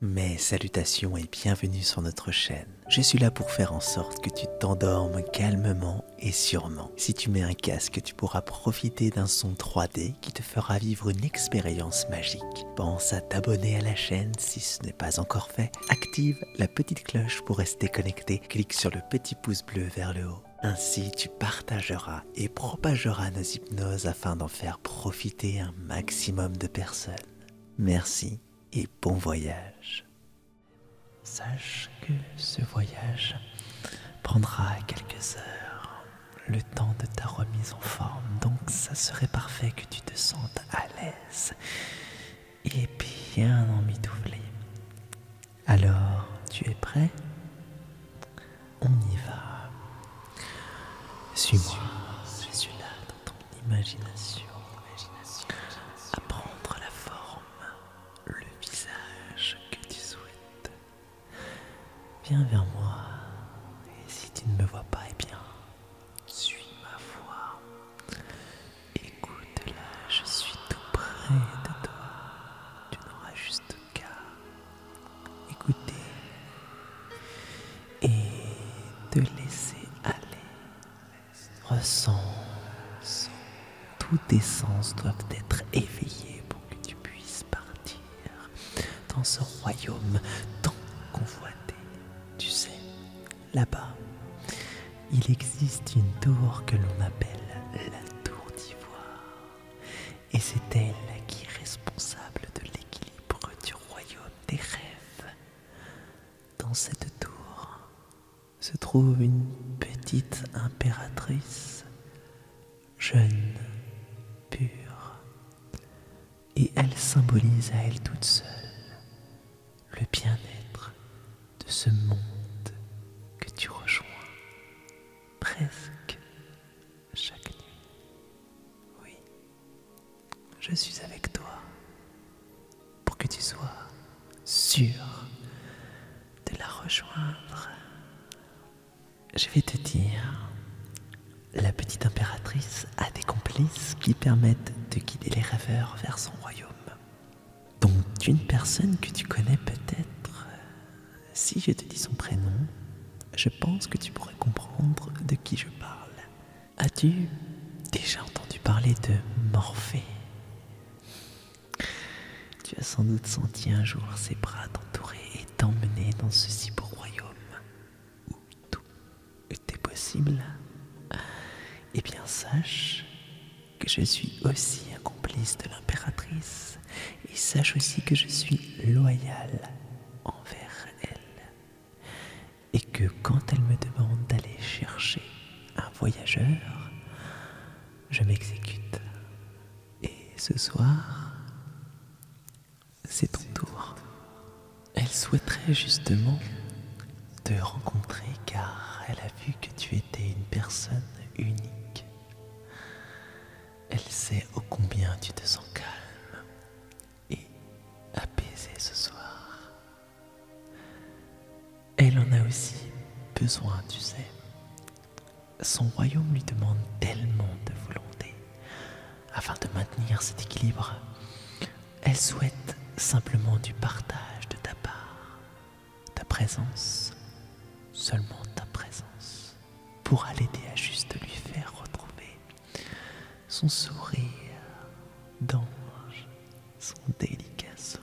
Mes salutations et bienvenue sur notre chaîne. Je suis là pour faire en sorte que tu t'endormes calmement et sûrement. Si tu mets un casque, tu pourras profiter d'un son 3D qui te fera vivre une expérience magique. Pense à t'abonner à la chaîne si ce n'est pas encore fait. Active la petite cloche pour rester connecté. Clique sur le petit pouce bleu vers le haut. Ainsi, tu partageras et propageras nos hypnoses afin d'en faire profiter un maximum de personnes. Merci et bon voyage. Sache que ce voyage prendra quelques heures, le temps de ta remise en forme, donc ça serait parfait que tu te sentes à l'aise et bien emmitouflé. Alors, tu es prêt? On y va. Suis-moi, je suis là dans ton imagination. À prendre la forme, le visage que tu souhaites. Viens vers moi, et si tu ne me vois pas, eh bien, suis ma voix. Écoute-la, je suis tout près de toi. Tu n'auras juste qu'à écouter et te laisser aller. Ressens, tous tes sens doivent être éveillés pour que tu puisses partir dans ce royaume tant convoité. Tu sais, là-bas, il existe une tour que l'on appelle la tour d'ivoire. Et c'est elle qui est responsable de l'équilibre du royaume des rêves. Dans cette tour se trouve une petite impératrice, jeune, pure, et elle symbolise à elle toute seule le bien-être de ce monde que tu rejoins presque chaque nuit. Oui, je suis avec toi pour que tu sois sûr de la rejoindre. Je vais te dire, la petite impératrice a des complices qui permettent de guider les rêveurs vers son royaume. Donc une personne que tu connais peut-être, si je te dis son prénom, je pense que tu pourrais comprendre de qui je parle. As-tu déjà entendu parler de Morphée? Tu as sans doute senti un jour ses bras t'entourer et t'emmener dans ce si beau royaume où tout était possible. Eh bien, sache que je suis aussi un complice de l'impératrice et sache aussi que je suis loyal envers elle et que quand elle me demande d'aller chercher un voyageur, je m'exécute. Et ce soir, c'est ton tour. Elle souhaiterait justement te rencontrer car elle a vu que tu étais une personne unique. Elle sait ô combien tu te sens calme et apaisé ce soir. Elle en a aussi besoin, tu sais. Son royaume lui demande tellement de volonté. Afin de maintenir cet équilibre, elle souhaite simplement du partage de ta part, ta présence, seulement ta présence, pour l'aider à juste lui faire retrouver son sourire d'ange, son délicat sourire.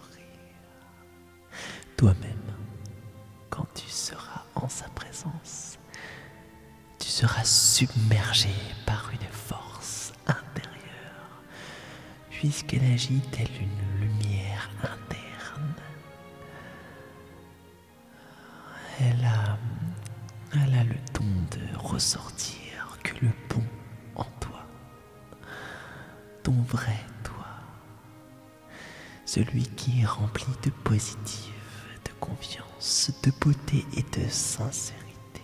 Toi-même, quand tu seras en sa présence, tu seras submergé par une force intérieure, puisqu'elle agit telle une lumière interne. Elle a le don de ressortir que le bon en toi, ton vrai toi, celui qui est rempli de positif, de confiance, de beauté et de sincérité.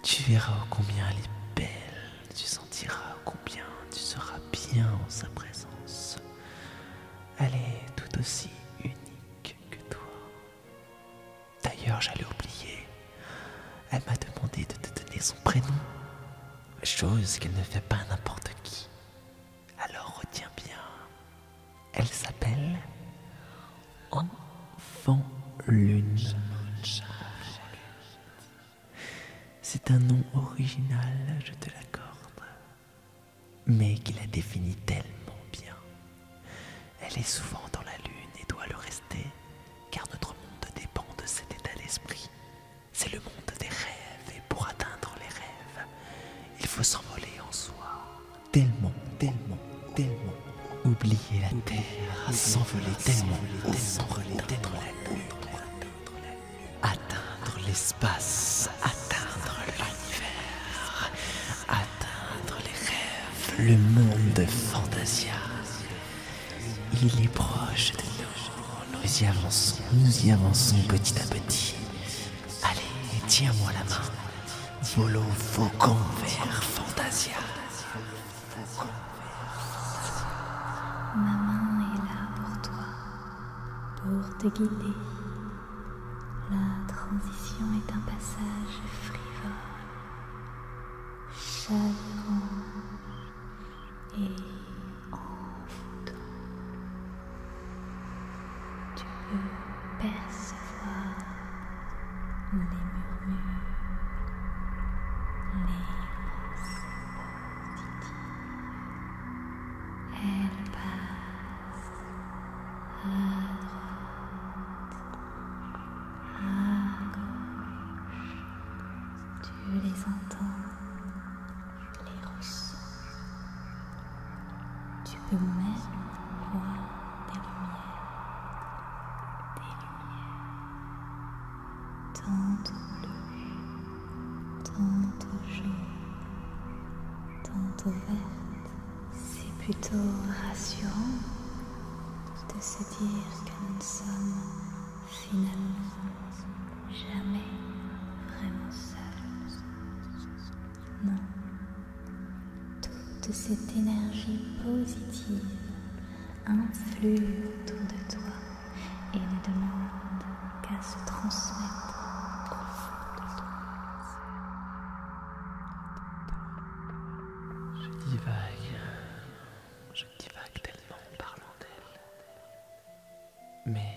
Tu verras combien elle est belle, tu sentiras combien tu seras bien en sa présence. Elle est tout aussi unique que toi. D'ailleurs, j'allais oublier, elle m'a demandé de te donner son prénom, chose qu'elle ne fait pas à n'importe qui. Alors retiens bien, elle s'appelle Anne. Enfant Lune. C'est un nom original, je te l'accorde, mais qui la définit tellement bien. Elle est souvent dans la lune et doit le rester, car notre monde dépend de cet état d'esprit. C'est le monde des rêves, et pour atteindre les rêves, il faut s'envoler en soi. Tellement, tellement, tellement. Oublier la terre, s'envoler tellement, atteindre la lune, atteindre l'espace, atteindre l'univers, atteindre les rêves, le monde de Fantasia. Il est proche de nous, nous y avançons petit à petit. Allez, tiens-moi la main, volo faucon vers Fantasia. Ma main est là pour toi, pour te guider. La transition est un passage frivole, chaleureux et envoûtant. Tu peux percevoir les murmures, les pensées positives. Elles passent à droite, à gauche. Tu les entends, les ressens. Tu peux même voir des lumières, tantôt bleues, tantôt jaunes, tantôt vertes. C'est plutôt rassurant de se dire que nous ne sommes finalement jamais vraiment seuls. Non, toute cette énergie positive influe autour de toi et ne demande qu'à se transmettre au fond de toi. Je divague tellement en parlant d'elle. Mais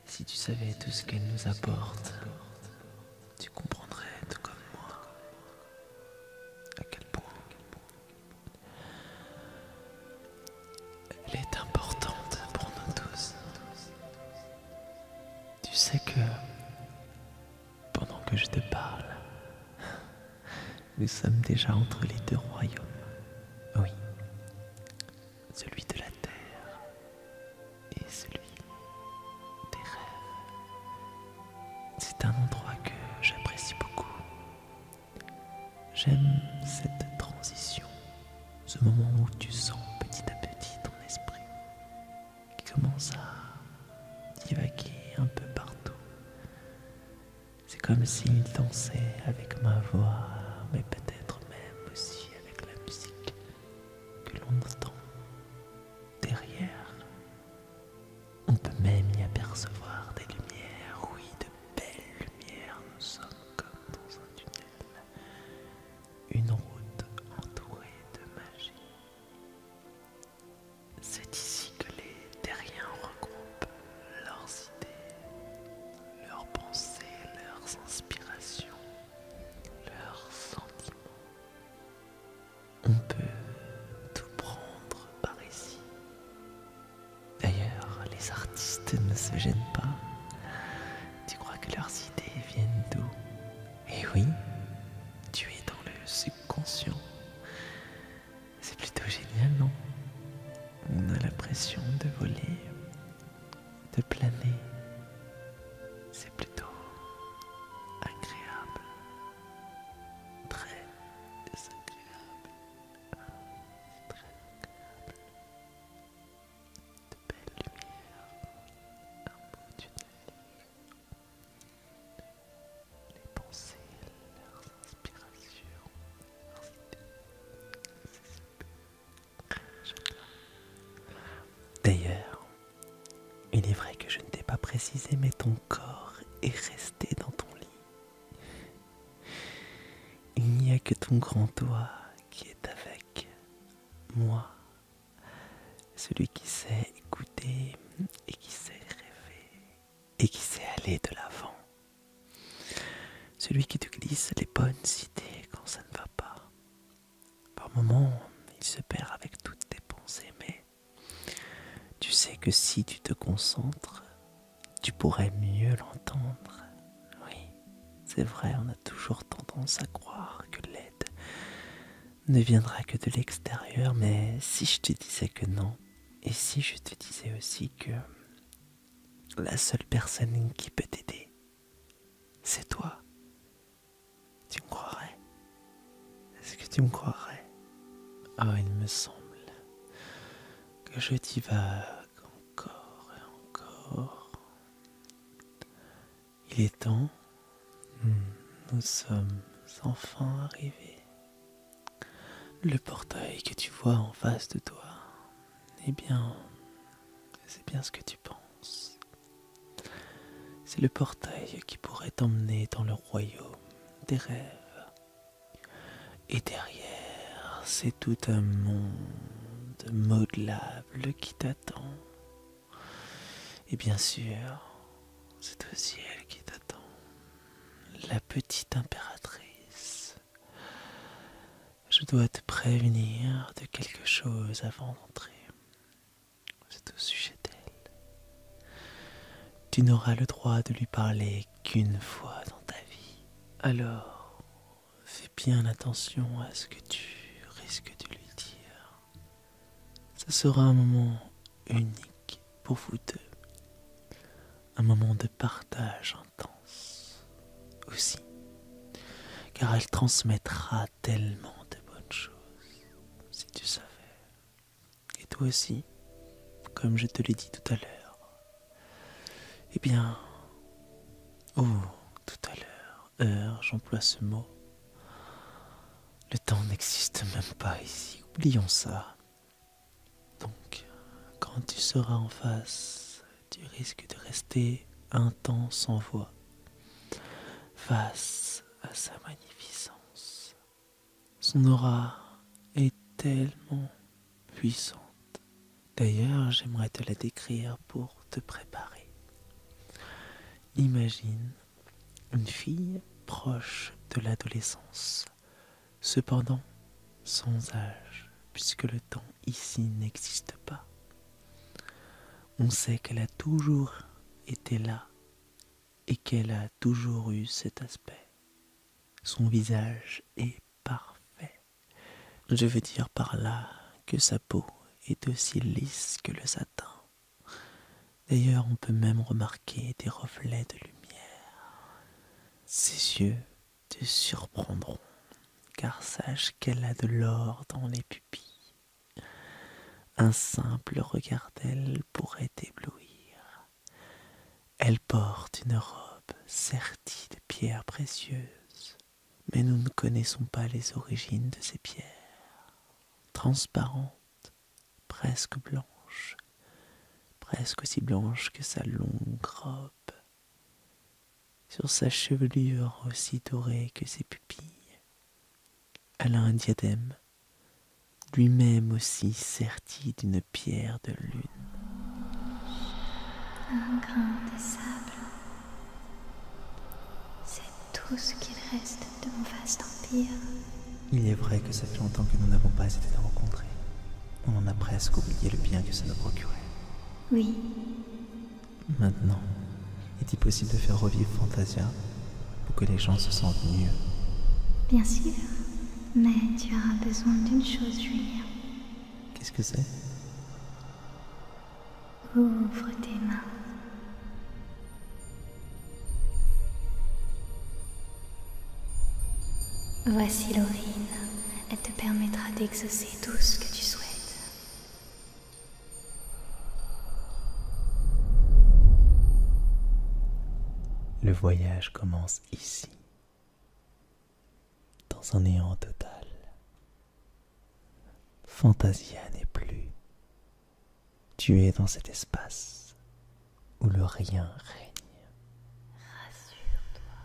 si tu savais tout ce qu'elle nous apporte, tu comprendrais tout comme moi à quel point elle est importante pour nous tous. Tu sais que pendant que je te parle, nous sommes déjà entre les deux royaumes. Oui, celui de la terre et celui des rêves. C'est un endroit que j'apprécie beaucoup. J'aime cette transition, ce moment où tu sens petit à petit ton esprit qui commence à divaguer un peu partout. C'est comme s'il dansait avec ma voix, mais peut-être même aussi avec la musique que l'on entend derrière. On peut même y apercevoir des lumières, oui, de belles lumières. Nous sommes comme dans un tunnel, une route entourée de magie. C'est ici que les terriens regroupent leurs idées, leurs pensées, leurs inspirations, leurs sentiments. On peut tout prendre par ici. D'ailleurs, les artistes ne se gênent pas. Tu crois que leurs idées viennent d'où? Eh oui, tu es dans le subconscient. C'est plutôt génial, non? On a l'impression de voler, de planer. C'est plutôt agréable, très désagréable, très agréable. De belles lumières, un beau tunnel, les pensées, leurs inspirations, leurs idées. C'est super. J'adore. D'ailleurs, il est vrai que je ne t'ai pas précisé, mais ton corps est resté dans ton lit. Il n'y a que ton grand doigt qui est avec moi, celui qui sait écouter et qui sait rêver. aller de l'avant. Celui qui te glisse les bonnes idées quand ça ne va pas. Par moments, il se perd avec toutes tes pensées, mais tu sais que si tu te concentres, tu pourrais mieux l'entendre. Oui, c'est vrai, on a toujours tendance à croire que l'aide ne viendra que de l'extérieur, mais si je te disais que non, et si je te disais aussi que la seule personne qui peut t'aider, c'est toi, tu me croirais? Est-ce que tu me croirais? Oh, il me semble que je divague encore et encore. Il est temps, nous sommes enfin arrivés. Le portail que tu vois en face de toi, eh bien, c'est bien ce que tu penses. C'est le portail qui pourrait t'emmener dans le royaume des rêves. Et derrière, c'est tout un monde modelable qui t'attend. Et bien sûr, c'est aussi elle qui t'attend. La petite impératrice. Je dois te prévenir de quelque chose avant d'entrer. C'est au sujet d'elle. Tu n'auras le droit de lui parler qu'une fois dans ta vie. Alors, fais bien attention à ce que tu risques de lui dire. Ce sera un moment unique pour vous deux. Un moment de partage intense aussi. Car elle transmettra tellement de bonnes choses, si tu savais. Et toi aussi, comme je te l'ai dit tout à l'heure. Eh bien, oh, tout à l'heure, j'emploie ce mot. Le temps n'existe même pas ici, oublions ça. Donc, quand tu seras en face, tu risques de rester un temps sans voix, face à sa magnificence. Son aura est tellement puissante. D'ailleurs, j'aimerais te la décrire pour te préparer. Imagine une fille proche de l'adolescence, cependant sans âge, puisque le temps ici n'existe pas. On sait qu'elle a toujours été là et qu'elle a toujours eu cet aspect. Son visage est parfait. Je veux dire par là que sa peau est aussi lisse que le satin. D'ailleurs, on peut même remarquer des reflets de lumière. Ses yeux te surprendront, car sache qu'elle a de l'or dans les pupilles. Un simple regard d'elle pourrait t'éblouir. Elle porte une robe sertie de pierres précieuses, mais nous ne connaissons pas les origines de ces pierres. Transparentes, presque blanches, presque aussi blanche que sa longue robe. Sur sa chevelure aussi dorée que ses pupilles, elle a un diadème, lui-même aussi serti d'une pierre de lune. Un grain de sable, c'est tout ce qu'il reste de mon vaste empire. Il est vrai que ça fait longtemps que nous n'avons pas été rencontrés. On en a presque oublié le bien que ça nous procurait. Oui, Maintenant, est-il possible de faire revivre Fantasia pour que les gens se sentent mieux? bien sûr, mais tu auras besoin d'une chose, Julien. Qu'est-ce que c'est? Ouvre tes mains. Voici l'Aurine. Elle te permettra d'exaucer tout ce que tu souhaites. Le voyage commence ici, dans un néant total. Fantasia n'est plus. Tu es dans cet espace où le rien règne. Rassure-toi,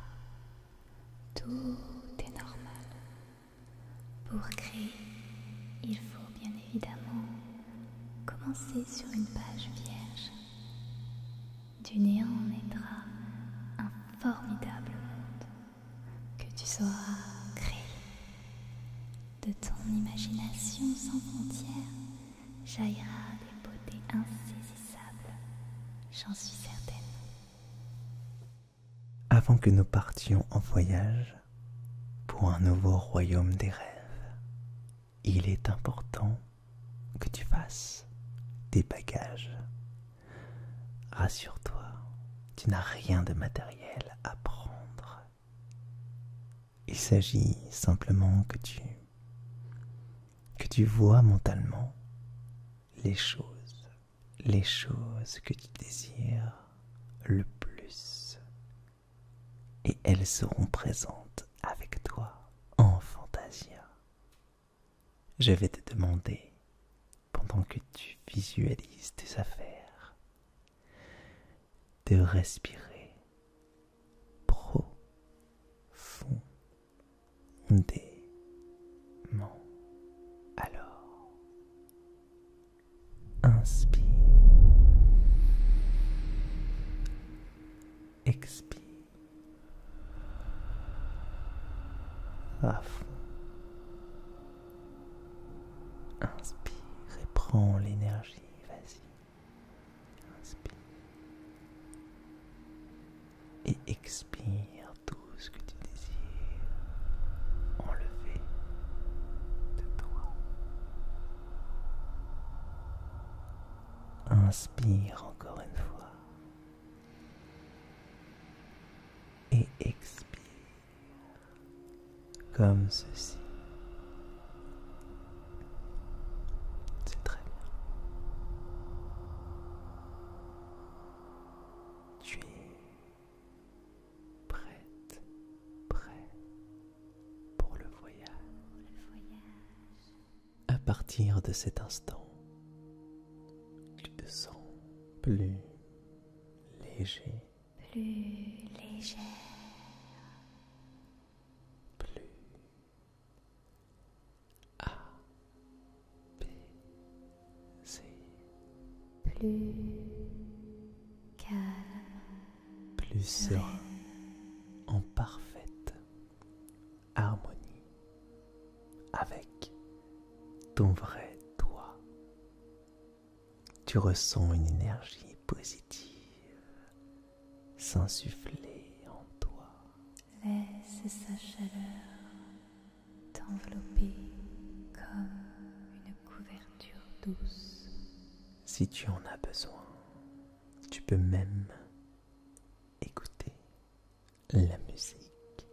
tout est normal. Pour créer, il faut bien évidemment commencer sur une page vierge. Du néant naîtra sauras créer. De ton imagination sans frontières jaillira des beautés insaisissables, j'en suis certaine. Avant que nous partions en voyage pour un nouveau royaume des rêves, il est important que tu fasses des bagages. Rassure-toi, tu n'as rien de matériel à prendre. Il s'agit simplement que tu vois mentalement les choses que tu désires le plus. Et elles seront présentes avec toi en fantasia. Je vais te demander, pendant que tu visualises tes affaires, de respirer profondément. Alors, inspire, expire à fond. Inspire et prends l'énergie, vas-y. Inspire. Et expire tout ce que tu désires enlever de toi. Inspire encore une fois. Et expire comme ceci. C'est très bien. Tu es prête, prêt pour le voyage. À partir de cet instant, tu te sens plus léger, Plus légère, plus apaisé, plus calme, plus serein, en parfaite harmonie avec ton vrai toi. Tu ressens une énergie positive s'insuffler en toi. Laisse sa chaleur t'envelopper comme une couverture douce. Si tu en as besoin, tu peux même écouter la musique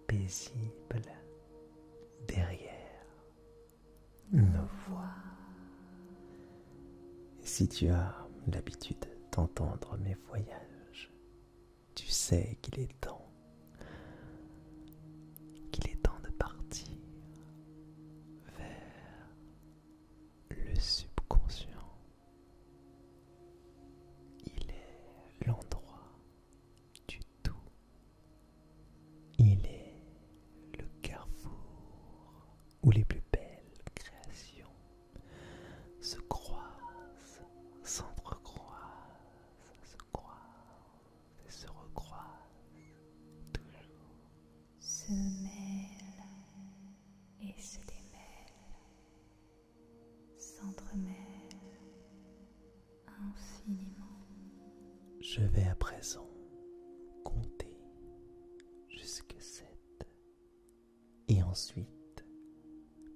paisible derrière nos voix. Si tu as l'habitude d'entendre mes voyages, tu sais qu'il est temps de partir vers le subconscient. Il est l'endroit du tout. Il est le carrefour où les plus belles créations se croisent, s'entrecroisent, se croisent et se recroisent toujours. Se mêle et se démêle, s'entremêle infiniment. Je vais à présent compter jusque 7 et ensuite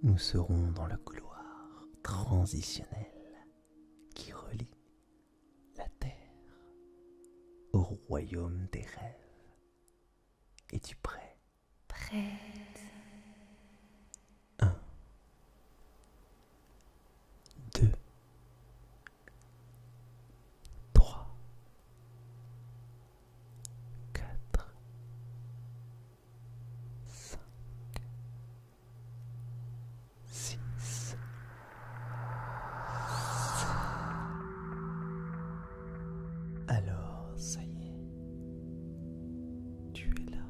nous serons dans le couloir transitionnel qui relie la Terre au royaume des rêves. Es-tu prêt? Prête, 1, 2, 3, 4, 5, 6, 7. Alors, ça y est, tu es là.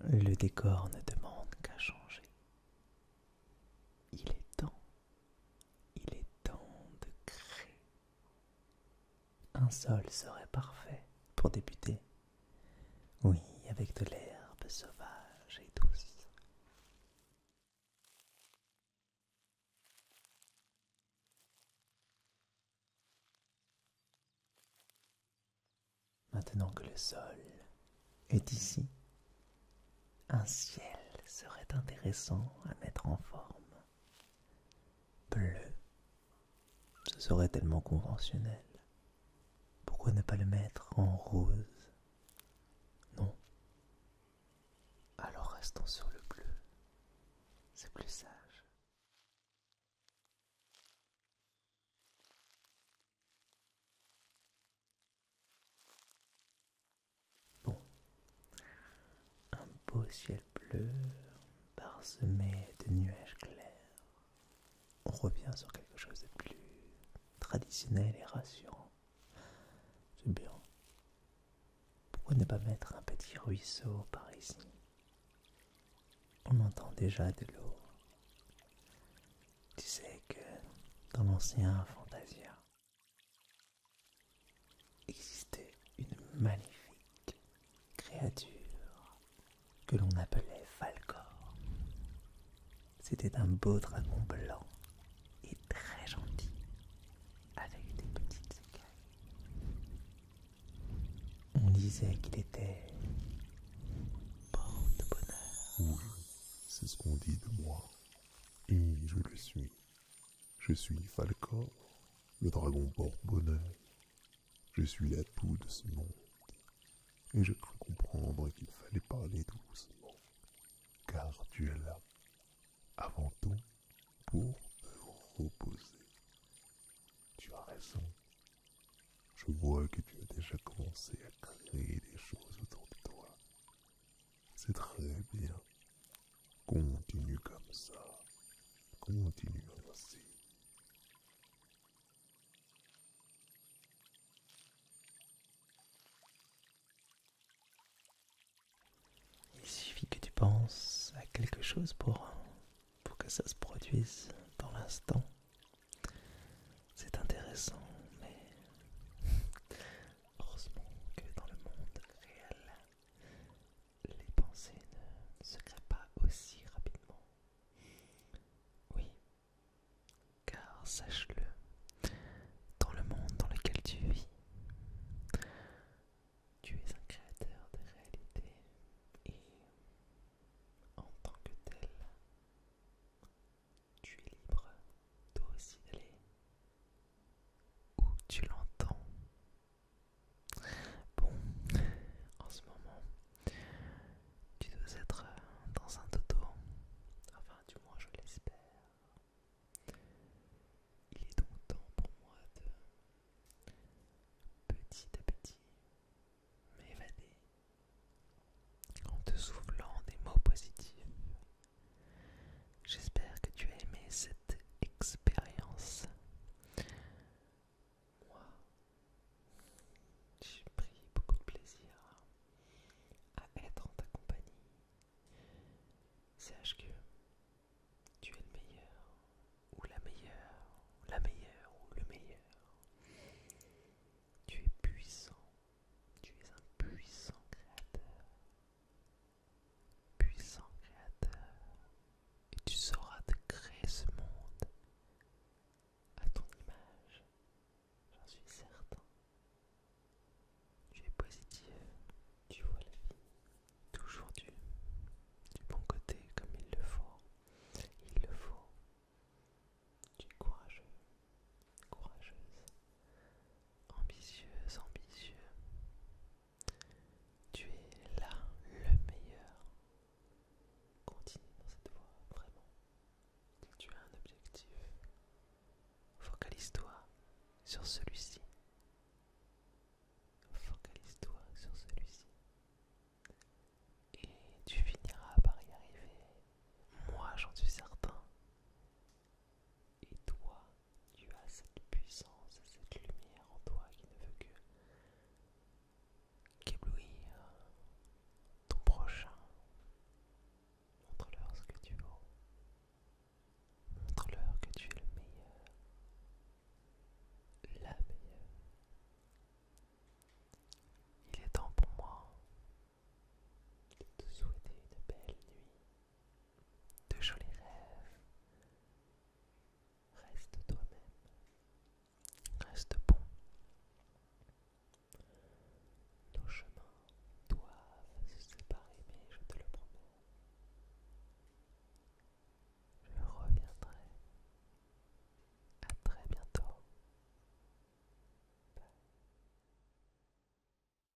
Le décor ne demande qu'à changer. Il est temps de créer. Un sol serait parfait pour débuter. Oui, avec de l'herbe sauvage. Maintenant que le sol est ici, un ciel serait intéressant à mettre en forme. Bleu, ce serait tellement conventionnel. Pourquoi ne pas le mettre en rose? Non. Alors restons sur le bleu. C'est plus sage. Bon. Un beau ciel bleu parsemé de nuages clairs. On revient sur quelque chose de plus traditionnel et rassurant. C'est bien. Pourquoi ne pas mettre un petit ruisseau par ici? On entend déjà de l'eau. Tu sais que dans l'ancien Fantasia existait une magnifique créature que l'on appelait Falcor. C'était un beau dragon blanc et très gentil, avec des petites écailles. On disait qu'il était porte-bonheur. Oui, c'est ce qu'on dit de moi. Et je le suis. Je suis Falcor, le dragon porte-bonheur. Je suis l'atout de ce monde. Et je crus comprendre qu'il fallait parler doucement. Car tu es là, avant tout, pour te reposer. Tu as raison. Je vois que tu as déjà commencé à créer des choses autour de toi. C'est très bien. Continue comme ça. Continue ainsi. Il suffit que tu penses à quelque chose pour que ça se produise dans l'instant. C'est intéressant, mais heureusement que dans le monde réel, les pensées ne se créent pas aussi rapidement. Oui, car sache-le, dans le monde dans lequel tu vis, tu es un créateur de réalité et en tant que tel, tu es libre toi aussi d'aller où tu l'entends. Bon, en ce moment, tu dois être dans un dodo, enfin du moins je l'espère. Il est donc temps pour moi de petit à petit m'évader en te soufflant des mots positifs. J'espère que tu as aimé cette expérience. Moi, j'ai pris beaucoup de plaisir à être en ta compagnie. Sache que tu es le meilleur, ou la meilleure ou le meilleur. Tu es puissant, tu es un puissant créateur, et tu sauras te créer ce monde à ton image, j'en suis certain. Tu es positif, tu vois la vie toujours du bon côté comme il le faut. Il le faut. Tu es courageux, courageuse, ambitieuse, ambitieux. Tu es là le meilleur. Continue dans cette voie, vraiment. Si tu as un objectif, focalise-toi sur celui-ci.